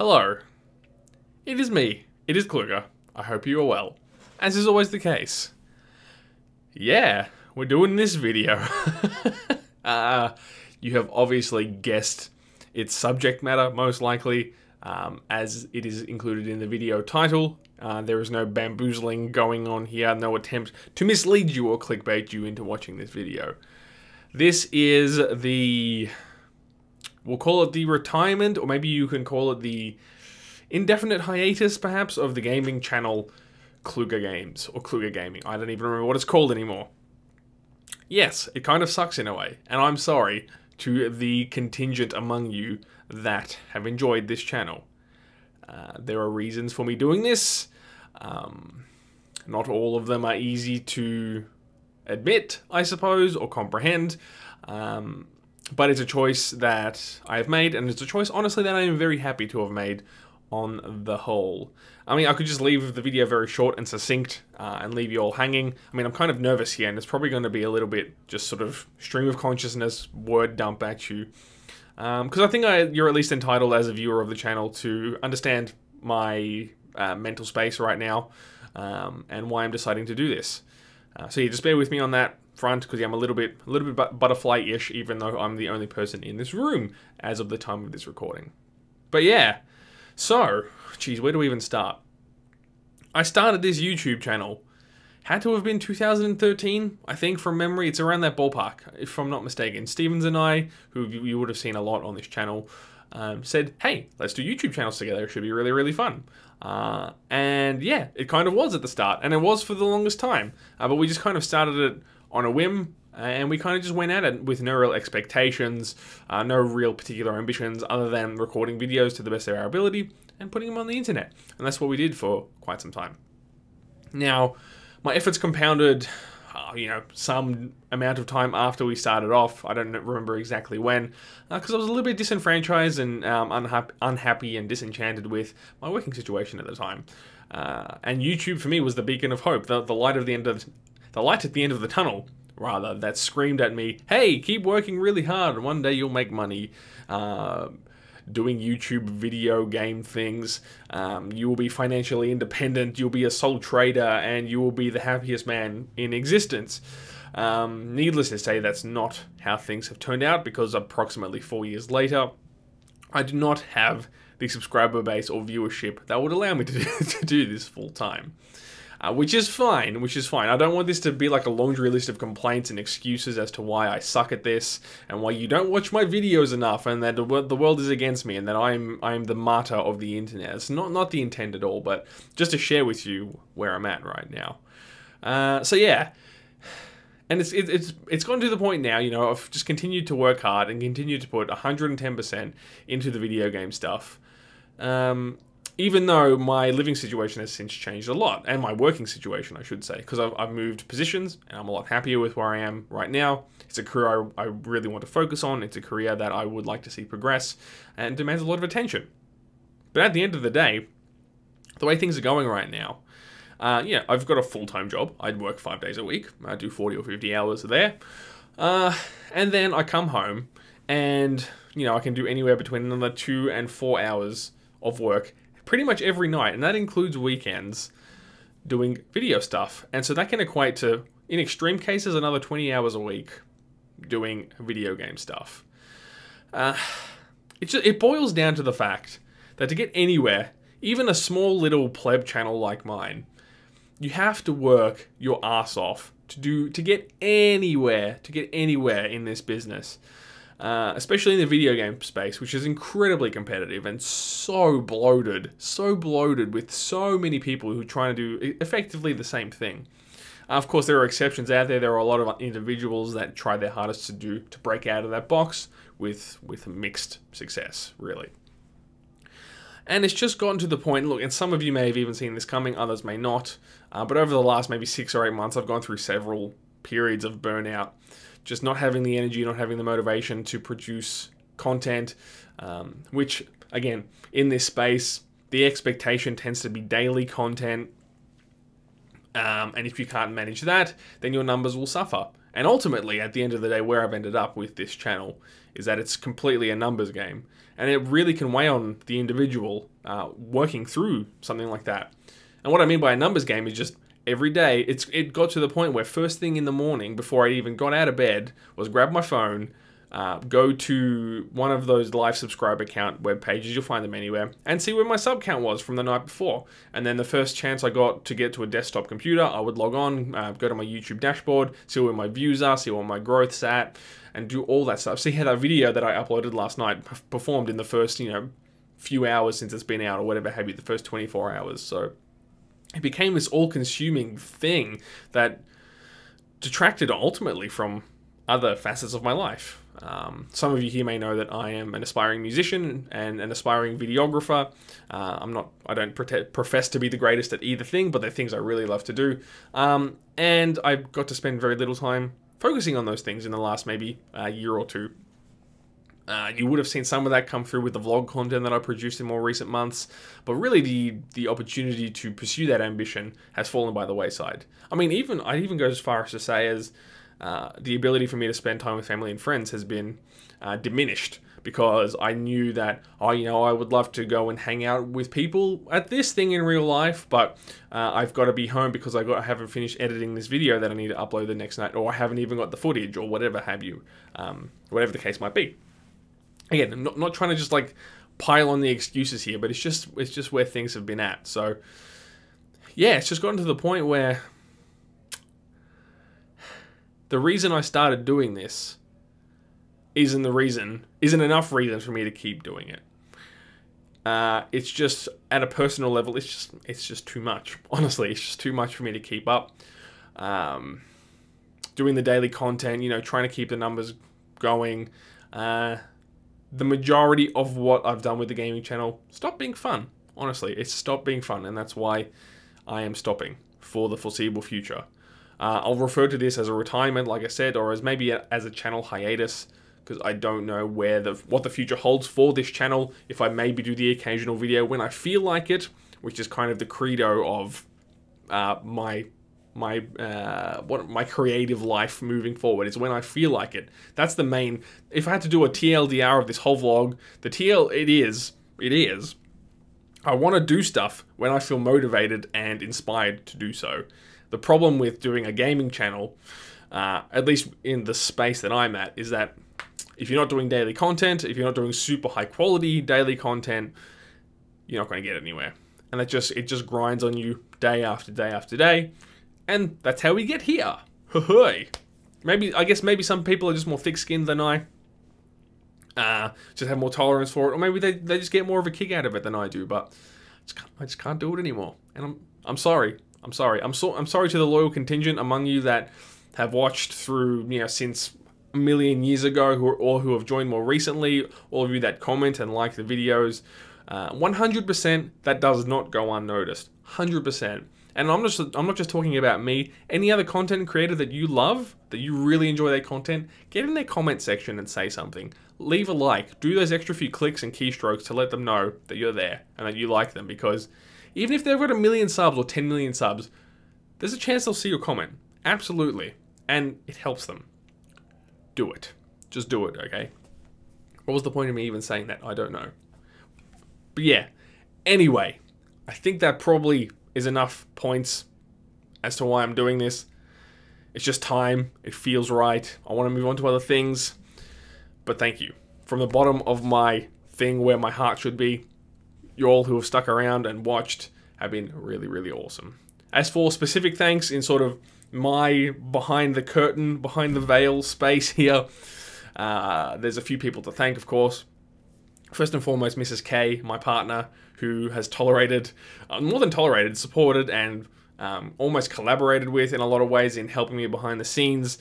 Hello, it is me, it is Kluger. I hope you are well, as is always the case. Yeah, we're doing this video. You have obviously guessed its subject matter, most likely, as it is included in the video title. There is no bamboozling going on here, no attempt to mislead you or clickbait you into watching this video. This is we'll call it the retirement, or maybe you can call it the indefinite hiatus, perhaps, of the gaming channel Kluger Games, or Kluger Gaming. I don't even remember what it's called anymore. Yes, it kind of sucks in a way, and I'm sorry to the contingent among you that have enjoyed this channel. There are reasons for me doing this. Not all of them are easy to admit, I suppose, or comprehend. But it's a choice that I have made, and it's a choice, honestly, that I am very happy to have made on the whole. I mean, I could just leave the video very short and succinct and leave you all hanging. I mean, I'm kind of nervous here, and it's probably going to be a little bit just sort of stream of consciousness, word dump at you. Because I think you're at least entitled as a viewer of the channel to understand my mental space right now and why I'm deciding to do this. So yeah, just bear with me on that front, because I'm a little bit butterfly-ish, even though I'm the only person in this room as of the time of this recording. But yeah, so, geez, where do we even start? I started this YouTube channel, had to have been 2013, I think, from memory. It's around that ballpark, if I'm not mistaken. Stevens and I, who you would have seen a lot on this channel, said, hey, let's do YouTube channels together. It should be really, really fun. And yeah, it kind of was at the start, and it was for the longest time. But we just kind of started it on a whim, and we kind of just went at it with no real expectations, no real particular ambitions other than recording videos to the best of our ability and putting them on the internet. And that's what we did for quite some time. Now, my efforts compounded, some amount of time after we started off. I don't remember exactly when, because I was a little bit disenfranchised and unhappy and disenchanted with my working situation at the time. And YouTube for me was the beacon of hope, the light at the end of the tunnel, rather, that screamed at me, hey, keep working really hard and one day you'll make money doing YouTube video game things. You will be financially independent, you'll be a sole trader, and you will be the happiest man in existence. Needless to say, that's not how things have turned out, because approximately 4 years later, I do not have the subscriber base or viewership that would allow me to do this full time. Which is fine. I don't want this to be like a laundry list of complaints and excuses as to why I suck at this, and why you don't watch my videos enough, and that the world is against me, and that I'm the martyr of the internet. It's not the intent at all, but just to share with you where I'm at right now. So yeah, and it's gotten to the point now, I've just continued to work hard and continued to put 110% into the video game stuff. Even though my living situation has since changed a lot, and my working situation, I should say, because I've moved positions, and I'm a lot happier with where I am right now. It's a career I really want to focus on. It's a career that I would like to see progress, and demands a lot of attention. But at the end of the day, the way things are going right now, I've got a full-time job. I'd work 5 days a week. I do 40 or 50 hours there. And then I come home, and, I can do anywhere between another 2 and 4 hours of work pretty much every night, and that includes weekends, doing video stuff. And so that can equate to, in extreme cases, another 20 hours a week doing video game stuff. It boils down to the fact that to get anywhere, even a small little pleb channel like mine, you have to work your ass off to get anywhere in this business. Especially in the video game space, which is incredibly competitive and so bloated with so many people who are trying to do effectively the same thing. Of course, there are exceptions out there. There are a lot of individuals that try their hardest to break out of that box with mixed success, really. And it's just gotten to the point, look, and some of you may have even seen this coming, others may not, but over the last maybe 6 or 8 months, I've gone through several periods of burnout. Just not having the energy, not having the motivation to produce content, which, again, in this space, the expectation tends to be daily content, and if you can't manage that, then your numbers will suffer. And ultimately, at the end of the day, where I've ended up with this channel is that it's completely a numbers game. And it really can weigh on the individual working through something like that. And what I mean by a numbers game is just every day, it got to the point where first thing in the morning, before I even got out of bed, was grab my phone, go to one of those live subscriber count web pages, you'll find them anywhere, and see where my sub count was from the night before. And then the first chance I got to get to a desktop computer, I would log on, go to my YouTube dashboard, see where my views are, see where my growth's at, and do all that stuff. See how that video that I uploaded last night performed in the first, few hours since it's been out, or whatever have you, the first 24 hours. So it became this all-consuming thing that detracted ultimately from other facets of my life. Some of you here may know that I am an aspiring musician and an aspiring videographer. I don't profess to be the greatest at either thing, but they're things I really love to do. And I've got to spend very little time focusing on those things in the last maybe year or two. You would have seen some of that come through with the vlog content that I produced in more recent months, but really the opportunity to pursue that ambition has fallen by the wayside. I mean, I'd even go as far as to say as the ability for me to spend time with family and friends has been diminished, because I knew that, I would love to go and hang out with people at this thing in real life, but I've got to be home because I haven't finished editing this video that I need to upload the next night, or I haven't even got the footage, or whatever have you, whatever the case might be. Again, I'm not trying to just like pile on the excuses here, but it's just where things have been at. So yeah, it's just gotten to the point where the reason I started doing this isn't enough reason for me to keep doing it. It's just at a personal level, it's just too much. Honestly, it's just too much for me to keep up. Doing the daily content, trying to keep the numbers going. The majority of what I've done with the gaming channel stopped being fun. Honestly, it's stopped being fun, and that's why I am stopping for the foreseeable future. I'll refer to this as a retirement, like I said, or as maybe as a channel hiatus, because I don't know what the future holds for this channel. If I maybe do the occasional video when I feel like it, which is kind of the credo of my creative life moving forward, is when I feel like it. That's the main. If I had to do a TLDR of this whole vlog, it is. I want to do stuff when I feel motivated and inspired to do so. The problem with doing a gaming channel, at least in the space that I'm at, is that if you're not doing daily content, if you're not doing super high quality daily content, you're not going to get anywhere. And it just grinds on you day after day after day. And that's how we get here. I guess maybe some people are just more thick-skinned than I. Just have more tolerance for it, or maybe they just get more of a kick out of it than I do. But I just can't do it anymore, and I'm sorry. I'm sorry. I'm sorry to the loyal contingent among you that have watched through since a million years ago, or who have joined more recently. All of you that comment and like the videos. 100% that does not go unnoticed. 100%. And I'm not just talking about me. Any other content creator that you love, that you really enjoy their content, get in their comment section and say something. Leave a like. Do those extra few clicks and keystrokes to let them know that you're there and that you like them. Because even if they've got 1 million subs or 10 million subs, there's a chance they'll see your comment. Absolutely. And it helps them. Do it. Just do it, okay? What was the point of me even saying that? I don't know. But yeah. Anyway, I think that probably is enough points as to why I'm doing this. It's just time. It feels right. I want to move on to other things. But thank you. From the bottom of my thing where my heart should be, you all who have stuck around and watched have been really, really awesome. As for specific thanks in sort of my behind the curtain, behind the veil space here, there's a few people to thank, of course. First and foremost, Mrs. K, my partner, who has tolerated, more than tolerated, supported, and almost collaborated with in a lot of ways in helping me behind the scenes,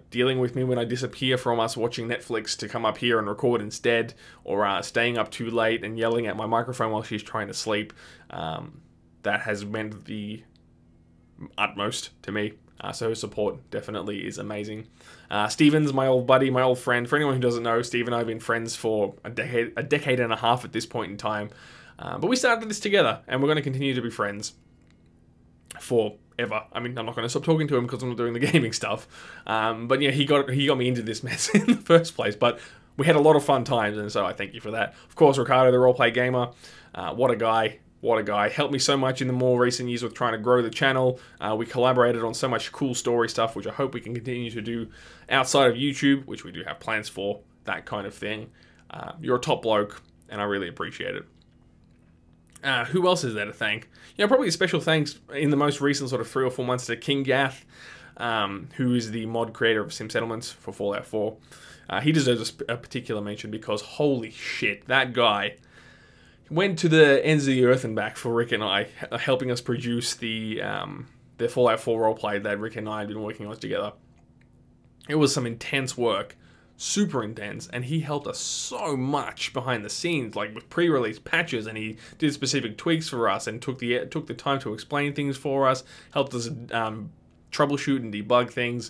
dealing with me when I disappear from us watching Netflix to come up here and record instead, or staying up too late and yelling at my microphone while she's trying to sleep. That has meant the utmost to me. So her support definitely is amazing. Steven's my old buddy, my old friend. For anyone who doesn't know, Steve and I have been friends for a decade and a half at this point in time. But we started this together, and we're going to continue to be friends. forever. I mean, I'm not going to stop talking to him because I'm not doing the gaming stuff. But yeah, he got me into this mess in the first place. But we had a lot of fun times, and so I thank you for that. Of course, Ricardo, the roleplay gamer, what a guy. What a guy. Helped me so much in the more recent years with trying to grow the channel. We collaborated on so much cool story stuff, which I hope we can continue to do outside of YouTube, which we do have plans for, that kind of thing. You're a top bloke, and I really appreciate it. Who else is there to thank? You know, probably a special thanks in the most recent sort of 3 or 4 months to King Gath, who is the mod creator of Sim Settlements for Fallout 4. He deserves a particular mention because holy shit, that guy went to the ends of the earth and back for Rick and I, helping us produce the Fallout 4 roleplay that Rick and I had been working on together. It was some intense work, super intense, and he helped us so much behind the scenes, like with pre-release patches, and he did specific tweaks for us and took the time to explain things for us, helped us troubleshoot and debug things.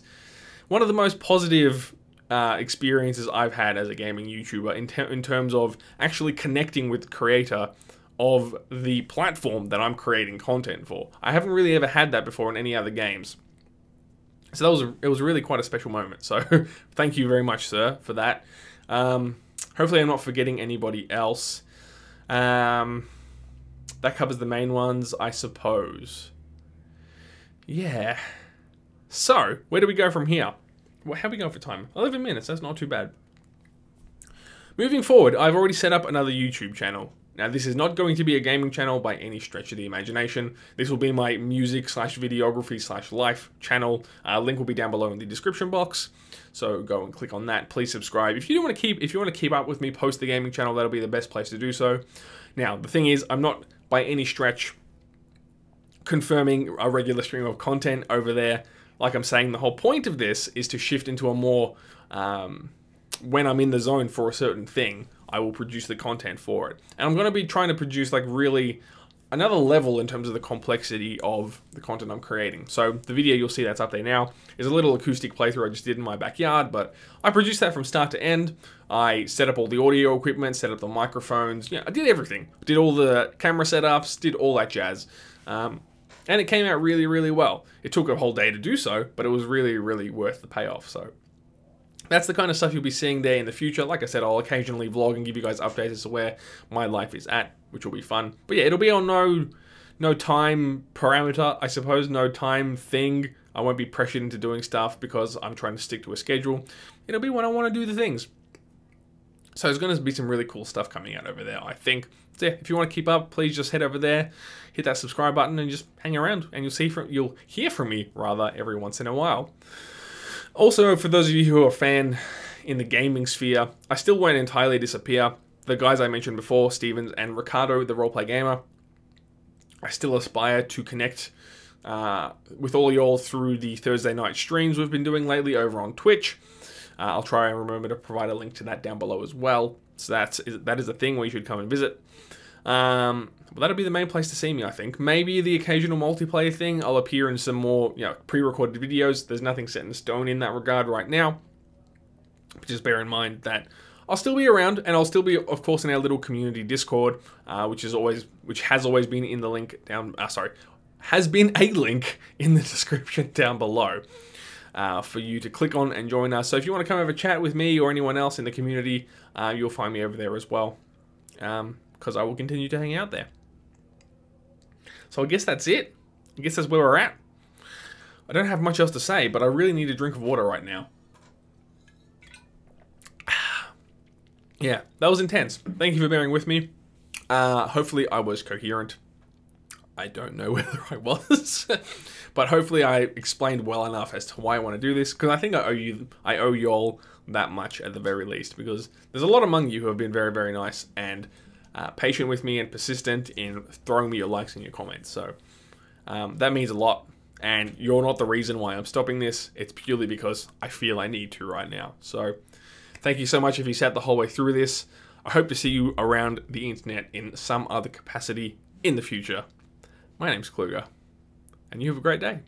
One of the most positive experiences I've had as a gaming YouTuber in terms of actually connecting with the creator of the platform that I'm creating content for. I haven't really ever had that before in any other games. So it was really quite a special moment. So thank you very much, sir, for that. Hopefully I'm not forgetting anybody else. That covers the main ones, I suppose. Yeah. So, where do we go from here? Well, how are we going for time? 11 minutes, that's not too bad. Moving forward, I've already set up another YouTube channel. Now, this is not going to be a gaming channel by any stretch of the imagination. This will be my music/videography/life channel. Link will be down below in the description box. So go and click on that. Please subscribe. If you want to keep up with me post the gaming channel, that'll be the best place to do so. Now, the thing is, I'm not by any stretch confirming a regular stream of content over there. Like I'm saying, the whole point of this is to shift into a more, when I'm in the zone for a certain thing, I will produce the content for it. And I'm going to be trying to produce like really another level in terms of the complexity of the content I'm creating. So the video you'll see that's up there now is a little acoustic playthrough I just did in my backyard, but I produced that from start to end. I set up all the audio equipment, set up the microphones, I did everything. Did all the camera setups, did all that jazz. And it came out really, really well. It took a whole day to do so, but it was really, really worth the payoff. So that's the kind of stuff you'll be seeing there in the future. Like I said, I'll occasionally vlog and give you guys updates as to where my life is at, which will be fun. But yeah, it'll be on no time parameter, I suppose, no time thing. I won't be pressured into doing stuff because I'm trying to stick to a schedule. It'll be when I want to do the things. So there's going to be some really cool stuff coming out over there, I think. So yeah, if you want to keep up, please just head over there, hit that subscribe button, and just hang around. And you'll hear from me rather every once in a while. Also, for those of you who are a fan in the gaming sphere, I still won't entirely disappear. The guys I mentioned before, Stevens and Ricardo, the roleplay gamer, I still aspire to connect with all y'all through the Thursday night streams we've been doing lately over on Twitch. I'll try and remember to provide a link to that down below as well. So that is a thing where you should come and visit. Well, that'll be the main place to see me, I think. Maybe the occasional multiplayer thing. I'll appear in some more pre-recorded videos. There's nothing set in stone in that regard right now. But just bear in mind that I'll still be around, and I'll still be, of course, in our little community Discord, which has always been in the link down. Has been a link in the description down below. For you to click on and join us. So if you want to come have a chat with me or anyone else in the community, you'll find me over there as well, because I will continue to hang out there. So I guess that's it. I guess that's where we're at. I don't have much else to say, but I really need a drink of water right now. Yeah, that was intense. Thank you for bearing with me. Hopefully I was coherent. I don't know whether I was, but hopefully I explained well enough as to why I want to do this, because I think I owe y'all that much at the very least, because there's a lot among you who have been very, very nice and patient with me and persistent in throwing me your likes and your comments. So that means a lot, and you're not the reason why I'm stopping this. It's purely because I feel I need to right now. So thank you so much if you sat the whole way through this. I hope to see you around the internet in some other capacity in the future. My name's Kluger, and you have a great day.